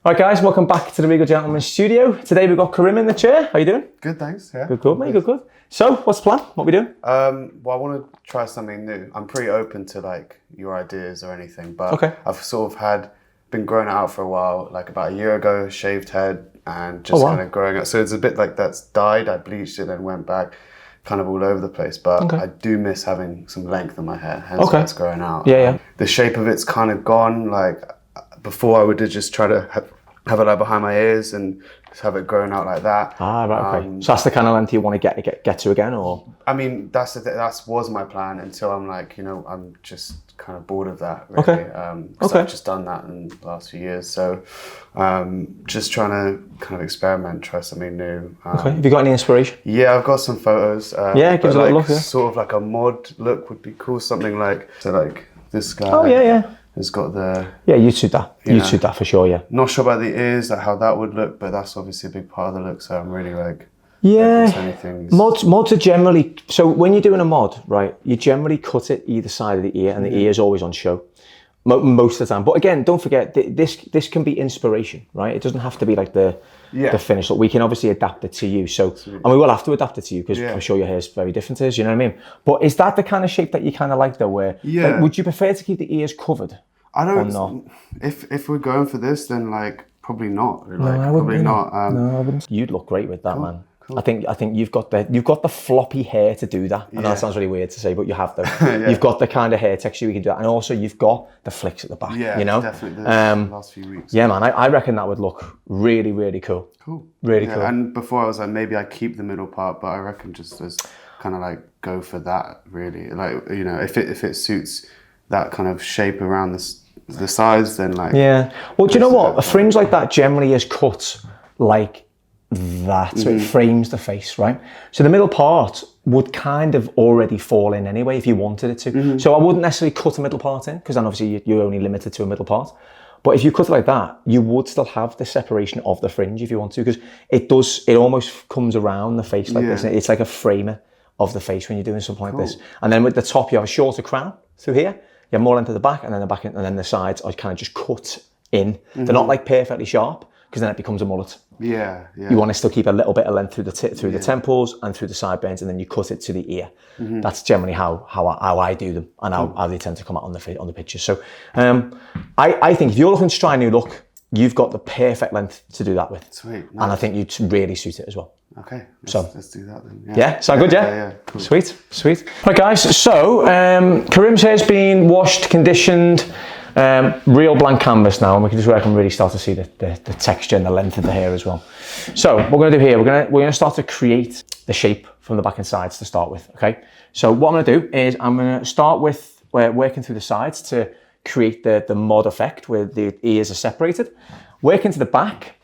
Right guys, welcome back to the Regal Gentleman Studio. Today we've got Kerem in the chair. How you doing? Good, thanks. Yeah. Good, mate. Good. So, what's the plan? What are we doing? Well, I want to try something new. I'm pretty open to like your ideas or anything, but I've sort of been growing it out for a while. Like about a year ago, shaved head and just kind of growing it. So it's a bit like that's dyed. I bleached it and went back, kind of all over the place. But I do miss having some length in my hair. Hence why it's growing out. Yeah. The shape of it's kind of gone. Like before, I would just try to have it like behind my ears and just have it growing out like that. Ah, right, okay. So that's the kind of length you want to get to again, or? I mean, that was my plan until I'm like, I'm just kind of bored of that, really. Because I've just done that in the last few years. So just trying to kind of experiment, try something new. Have you got any inspiration? Yeah, I've got some photos. Give us a little look. Yeah. Sort of like a mod look would be cool. Something like, this guy. Oh, yeah. Has got the... Yeah, you'd suit that. You'd suit that for sure, yeah. Not sure about the ears, like how that would look, but that's obviously a big part of the look, so I'm really like... Yeah, mods are generally... So when you're doing a mod, right, you generally cut it either side of the ear, and the ear is always on show. Most of the time. But again, don't forget, this can be inspiration, right? It doesn't have to be like the finish. Look, we can obviously adapt it to you. So, and we will have to adapt it to you because I'm sure your hair is very different to us, you know what I mean? But is that the kind of shape that you kind of like though, where like, would you prefer to keep the ears covered? I don't. Or not? If we're going for this, then like probably not. Like, no, I wouldn't. Probably not. No, I wouldn't. You'd look great with that, man. Cool. I think you've got the floppy hair to do that. I know that sounds really weird to say, but you have though. You've got the kind of hair texture you can do that, and also you've got the flicks at the back. Yeah, you know, definitely. The last few weeks. Yeah, man. I reckon that would look really, really cool. Cool. Really cool. And before I was like, maybe I keep the middle part, but I reckon just as kind of like go for that. Really, like if it suits that kind of shape around the sides, then like well, do you know what, a fringe like that generally is cut like that, so it frames the face, right? So the middle part would kind of already fall in anyway if you wanted it to. So I wouldn't necessarily cut a middle part in, because then obviously you're only limited to a middle part. But if you cut it like that, you would still have the separation of the fringe if you want to, because it almost comes around the face like this. It's like a framer of the face when you're doing something like this. And then with the top, you have a shorter crown through here. You have more length at the back, and then and then the sides are kind of just cut in. They're not like perfectly sharp, because then it becomes a mullet. Yeah. You want to still keep a little bit of length through the temples and through the sideburns, and then you cut it to the ear. That's generally how I do them, and how they tend to come out on the picture. So I think if you're looking to try a new look, you've got the perfect length to do that with. Sweet. Nice. And I think you'd really suit it as well. Okay, let's do that then. Yeah, sound good, yeah? Yeah, cool. Sweet. Right guys, so Kerem's hair's been washed, conditioned, real blank canvas now, and we can just really start to see the texture and the length of the hair as well. So what we're gonna do here, we're gonna start to create the shape from the back and sides to start with, okay? So what I'm gonna do is I'm gonna start with working through the sides to create the mod effect where the ears are separated, work into the back,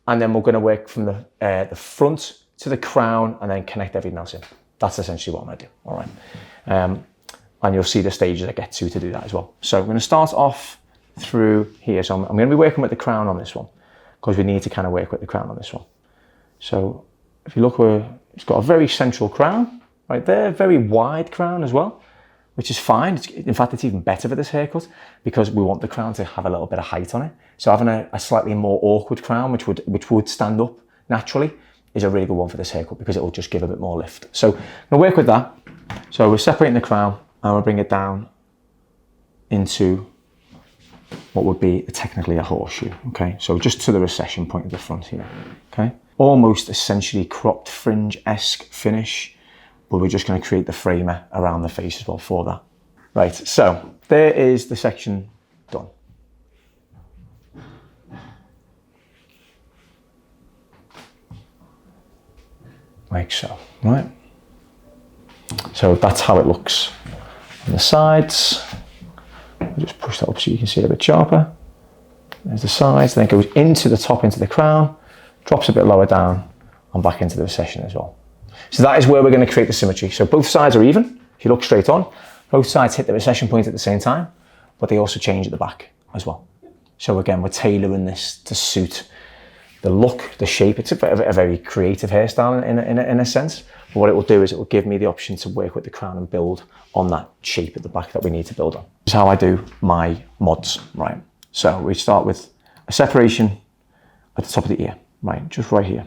and then we're going to work from the front to the crown and then connect everything else in. That's essentially what I'm going to do, all right? And you'll see the stages I get to do that as well. So I'm going to start off through here. So I'm going to be working with the crown on this one, because we need to kind of work with the crown on this one. So if you look where it's got a very central crown right there, very wide crown as well, which is fine. In fact, it's even better for this haircut because we want the crown to have a little bit of height on it. So having a slightly more awkward crown, which would stand up naturally, is a really good one for this haircut because it will just give a bit more lift. So I'm gonna work with that. So we're separating the crown and we'll bring it down into what would be technically a horseshoe, okay? So just to the recession point at the front here, okay? Almost essentially cropped fringe-esque finish, but we're just going to create the framer around the face as well for that. Right, so there is the section done. Like so, right? So that's how it looks on the sides. I'll just push that up so you can see it a bit sharper. There's the sides, then it goes into the top, into the crown, drops a bit lower down, and back into the recession as well. So that is where we're going to create the symmetry. So both sides are even. If you look straight on, both sides hit the recession point at the same time, but they also change at the back as well. So again, we're tailoring this to suit the look, the shape. It's a very creative hairstyle in a sense. But what it will do is it will give me the option to work with the crown and build on that shape at the back that we need to build on. This is how I do my mods, right? So we start with a separation at the top of the ear, right, just right here.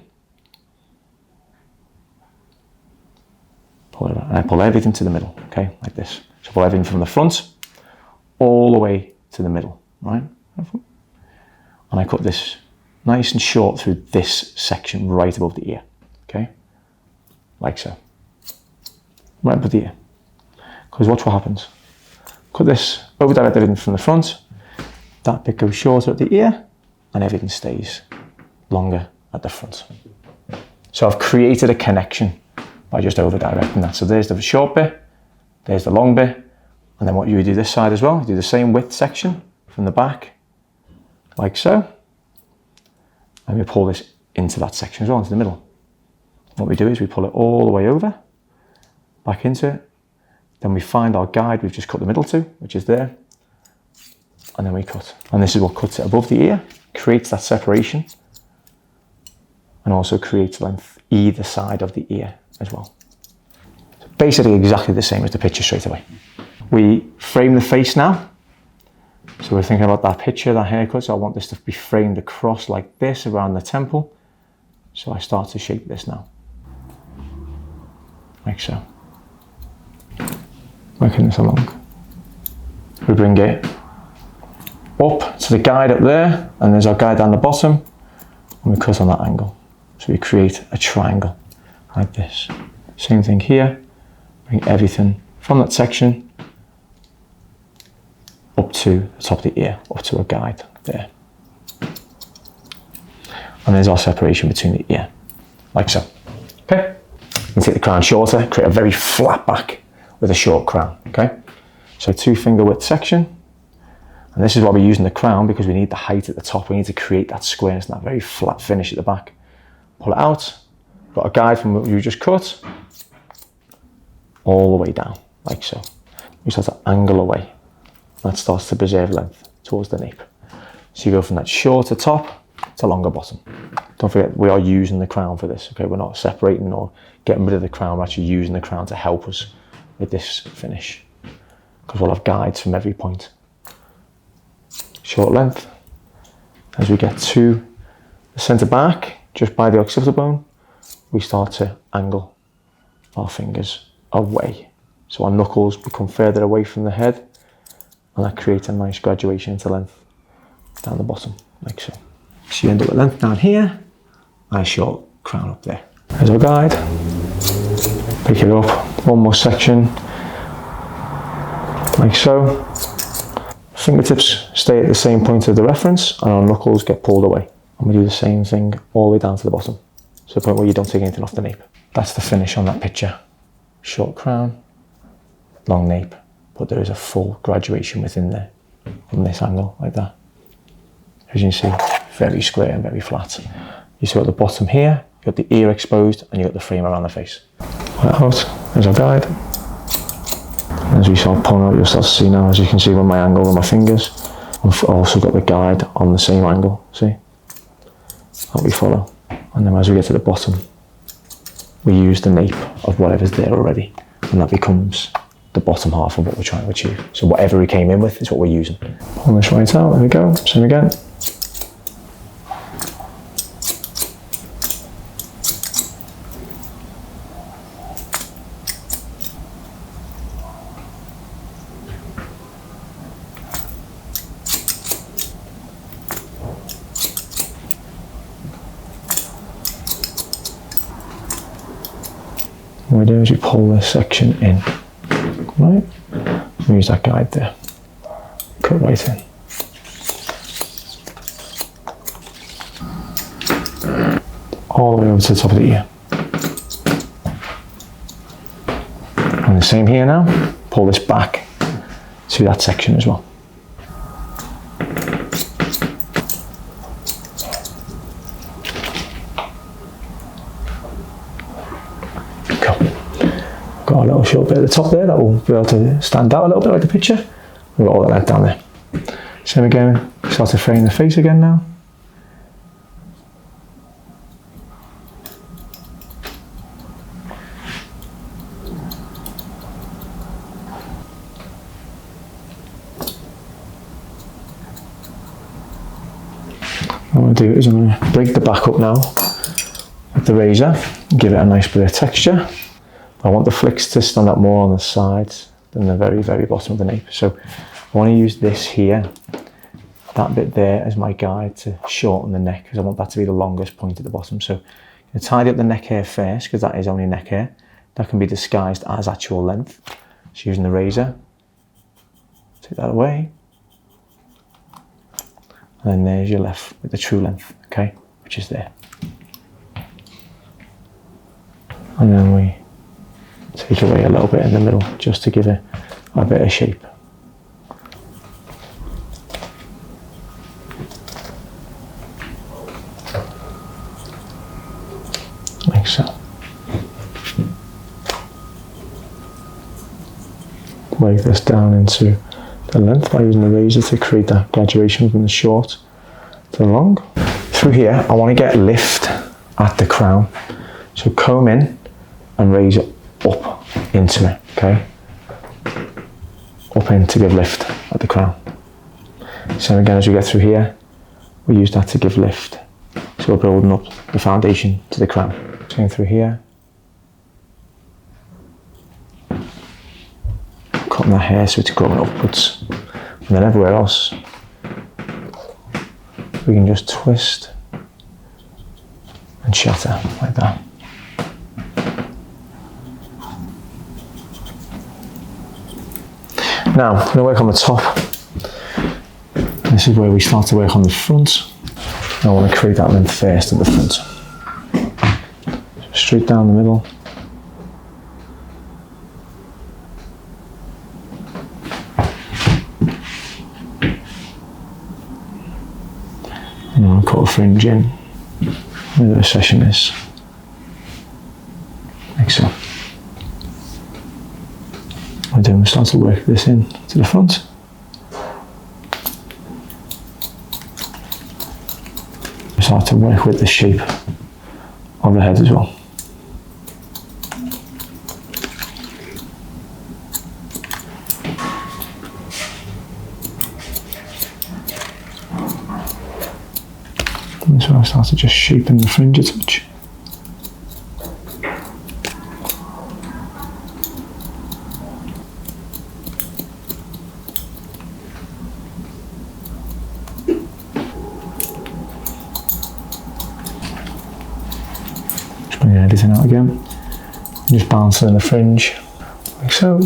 Pull it out, and I pull everything to the middle, okay, like this. So pull everything from the front all the way to the middle, right? And I cut this nice and short through this section right above the ear, okay? Like so. Right above the ear. Because watch what happens. Cut this, over direct everything from the front, that bit goes shorter at the ear, and everything stays longer at the front. So I've created a connection by just over directing that. So there's the short bit, there's the long bit, and then what you do this side as well, you do the same width section from the back, like so. And we pull this into that section as well, into the middle. What we do is we pull it all the way over, back into it. Then we find our guide we've just cut the middle to, which is there. And then we cut. And this is what cuts it above the ear, creates that separation, and also creates length either side of the ear as well. So basically exactly the same as the picture straight away. We frame the face now. So we're thinking about that picture, that haircut. So I want this to be framed across like this around the temple. So I start to shape this now. Like so. Working this along. We bring it up to the guide up there, and there's our guide down the bottom, and we cut on that angle. So we create a triangle like this. Same thing here. Bring everything from that section up to the top of the ear, up to a guide there. And there's our separation between the ear, like so. Okay? And take the crown shorter, create a very flat back with a short crown, okay? So 2 finger width section. And this is why we're using the crown, because we need the height at the top. We need to create that squareness and that very flat finish at the back. Pull it out, got a guide from what you just cut, all the way down, like so. We start to angle away. That starts to preserve length towards the nape. So you go from that shorter top to longer bottom. Don't forget, we are using the crown for this, okay? We're not separating or getting rid of the crown, we're actually using the crown to help us with this finish, because we'll have guides from every point. Short length. As we get to the centre back, just by the occipital bone, we start to angle our fingers away. So our knuckles become further away from the head, and that creates a nice graduation into length down the bottom, like so. So you end up with length down here, and a short crown up there. There's our guide. Pick it up, one more section, like so. Fingertips stay at the same point of the reference, and our knuckles get pulled away. And we do the same thing all the way down to the bottom, to the point where you don't take anything off the nape. That's the finish on that picture. Short crown, long nape, but there is a full graduation within there, from this angle, like that. As you can see, very square and very flat. You see at the bottom here, you got the ear exposed, and you got the frame around the face. Pull it out, there's our guide. As we start pulling out, you'll start to see now, as you can see with my angle with my fingers, I've also got the guide on the same angle, see? That we follow. And then as we get to the bottom, we use the nape of whatever's there already, and that becomes the bottom half of what we're trying to achieve. So whatever we came in with is what we're using. Pull this right out, there we go, same again. What we do is we pull this section in, right? We use that guide there, cut right in. All the way over to the top of the ear. And the same here now, pull this back to that section as well. Got a little short bit at the top there that will be able to stand out a little bit like the picture. We've got all that length down there. Same again, start to frame the face again now. What we'll do is I'm going to break the back up now with the razor and give it a nice bit of texture. I want the flicks to stand out more on the sides than the very, very bottom of the nape. So I want to use this here, that bit there, as my guide to shorten the neck, because I want that to be the longest point at the bottom. So I'm going to tidy up the neck hair first, because that is only neck hair. That can be disguised as actual length. So using the razor, take that away. And then there's your left with the true length, okay, which is there. And then we take away a little bit in the middle, just to give it a bit of shape. Like so. Break this down into the length by using the razor to create that graduation from the short to the long. Through here, I want to get lift at the crown. So comb in and razor up into it, okay? Up in to give lift at the crown. So again, as we get through here, we use that to give lift. So we're building up the foundation to the crown. So going through here, cutting that hair so it's growing upwards. And then everywhere else, we can just twist and shatter like that. Now, I'm going to work on the top. This is where we start to work on the front. I want to create that length first at the front. So straight down the middle. And I'll cut a fringe in where the recession is. Like so. What we're doing, we start to work this in to the front. We start to work with the shape of the head as well. And so I start to just shape in the fringe a touch. Bring everything out again. Just balance it in the fringe, like so.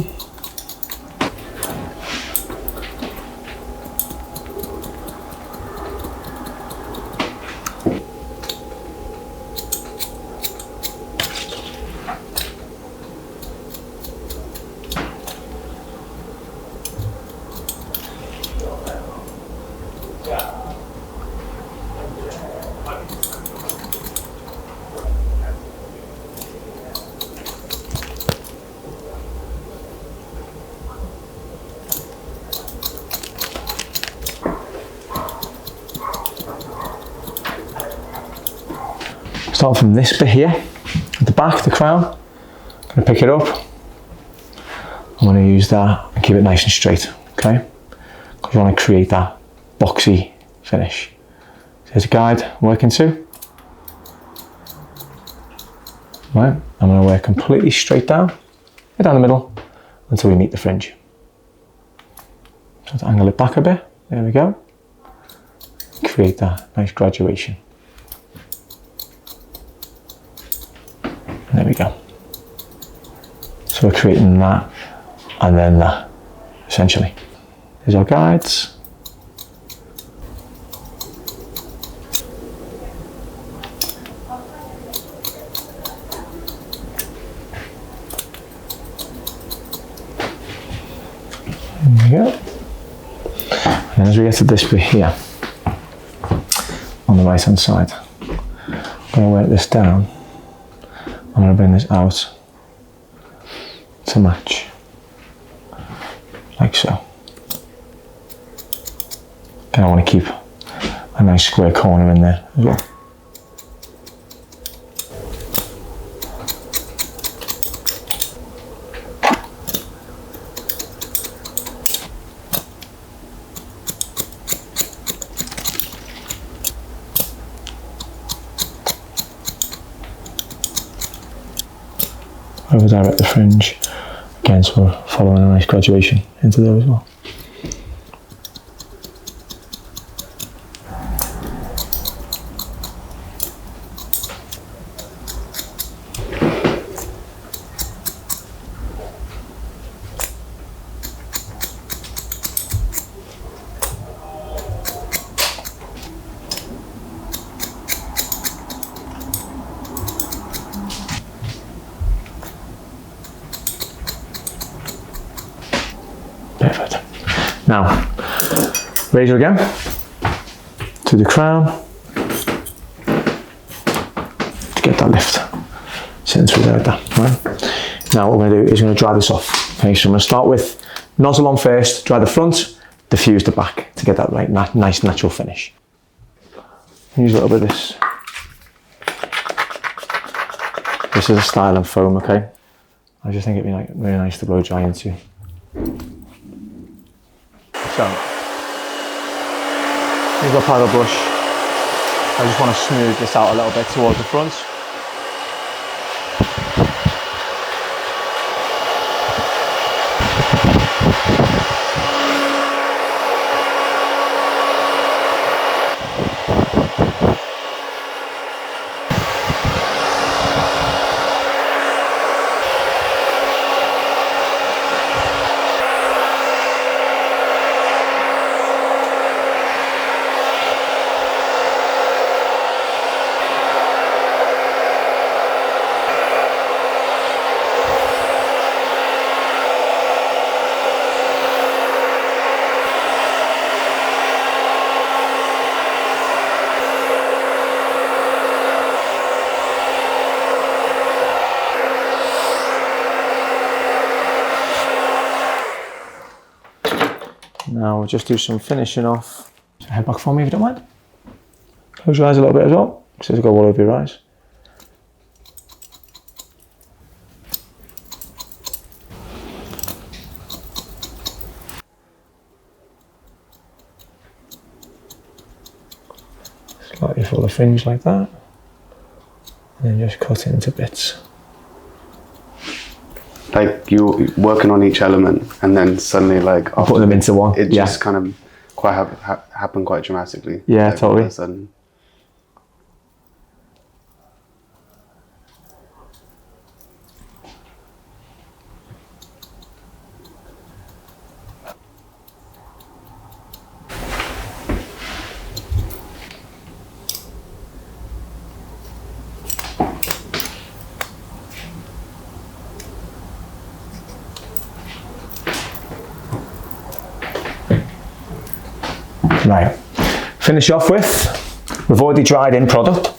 Start from this bit here, at the back, the crown. I'm going to pick it up. I'm going to use that and keep it nice and straight, okay? Because you want to create that boxy finish. So there's a guide I'm working to. Right, I'm going to work completely straight down the middle until we meet the fringe. So to angle it back a bit, there we go. Create that nice graduation. There we go. So we're creating that and then that, essentially. There's our guides. There we go. And then as we get to this bit here, on the right hand side, I'm going to work this down. I'm going to bring this out to match, like so. And I want to keep a nice square corner in there as well. over there at the fringe. Again, so we're following a nice graduation into there as well. Perfect. Now, razor again to the crown to get that lift sitting through there like that. Right. Now, what we're going to do is we're going to dry this off. Okay, so I'm going to start with nozzle on first, dry the front, diffuse the back to get that right nice natural finish. Use a little bit of this. This is a styling foam, okay? I just think it'd be really nice to blow dry into. So, here's our paddle brush. I just want to smooth this out a little bit towards the front. Now we'll just do some finishing off. So head back for me if you don't mind. Close your eyes a little bit as well, because it'll go all over your eyes. Slightly full of fringe like that. And then just cut it into bits. Like you're working on each element and then suddenly like after put them into one. It just kind of happened quite dramatically. Yeah, like, totally. Right, finish off with, we've already dried in product.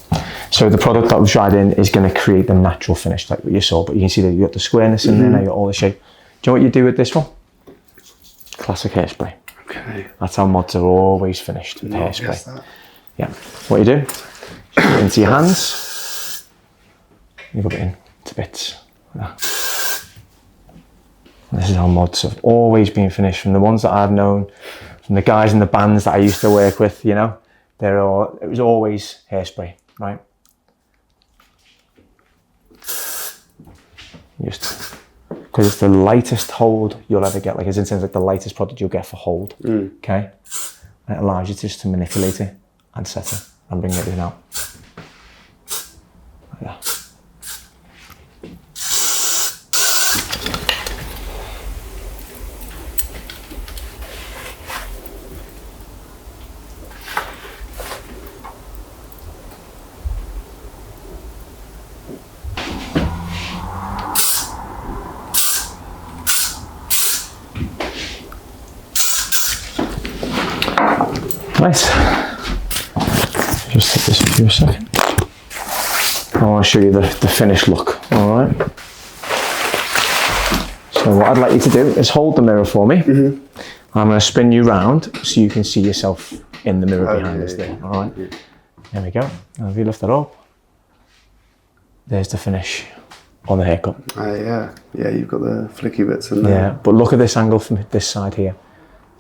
So the product that we've dried in is going to create the natural finish like what you saw, but you can see that you've got the squareness in there, now you've got all the shape. Do you know what you do with this one? Classic hairspray. Okay. That's how mods are always finished with hairspray. Yeah, what you do, you put it into your hands, you rub it into bits. Like that. And this is how mods have always been finished, from the ones that I've known, from the guys in the bands that I used to work with, you know, it was always hairspray, right? Just because it's the lightest hold you'll ever get, like, as in terms of like the lightest product you'll get for hold, okay? And it allows you just to manipulate it and set it and bring everything out. Like that. Nice. Just set this for you a second. I want to show you the finished look. All right. So what I'd like you to do is hold the mirror for me. I'm going to spin you round so you can see yourself in the mirror behind us there. All right. There we go. Now if you lift that up, there's the finish on the haircut. Yeah, you've got the flicky bits in there. Yeah, but look at this angle from this side here.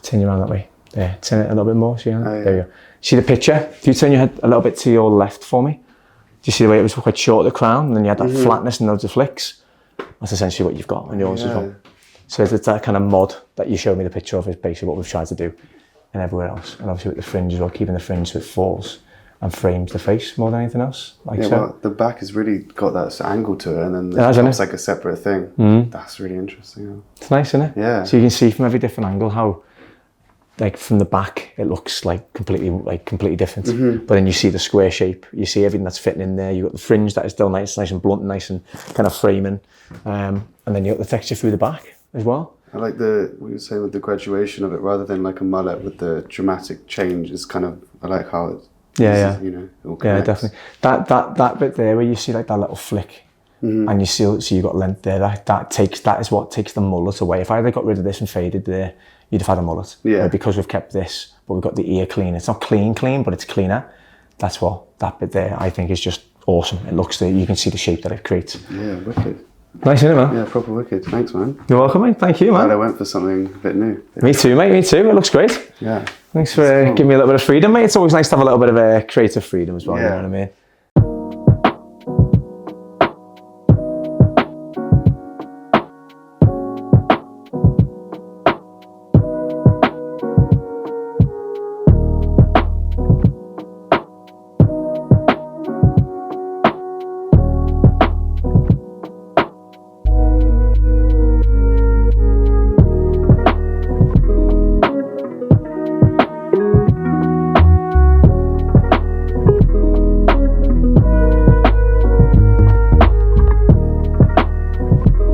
Turn you around that way. There, turn it a little bit more, see? There you go. See the picture? If you turn your head a little bit to your left for me, do you see the way it was quite short at the crown, and then you had that flatness and loads of flicks? That's essentially what you've got on yours as well. So it's that kind of mod that you showed me the picture of is basically what we've tried to do and everywhere else. And obviously with the fringe as well, keeping the fringe so it falls and frames the face more than anything else. Like well, the back has really got that angle to it, and then the top's like a separate thing. That's really interesting. It's nice, isn't it? Yeah. So you can see from every different angle how, like from the back, it looks like completely different. But then you see the square shape, you see everything that's fitting in there. You've got the fringe that is still nice and blunt, nice and kind of framing. And then you got the texture through the back as well. I like what you were saying with the graduation of it, rather than like a mullet with the dramatic change. Is kind of, I like how it. You know, it all connects. Definitely. That bit there where you see like that little flick, and you see you've got length there. That is what takes the mullet away. If I had got rid of this and faded there, you'd have had a mullet. Yeah. Because we've kept this, but we've got the ear clean. It's not clean, but it's cleaner. That's what that bit there I think is just awesome. It looks there. You can see the shape that it creates. Yeah, wicked. Nice, isn't it, man? Yeah, proper wicked. Thanks, man. You're welcome, mate. Thank you, man. Glad I went for something a bit new. Me too, mate. Me too. It looks great. Yeah. Thanks for giving me a little bit of freedom, mate. It's always nice to have a little bit of creative freedom as well. You know what I mean?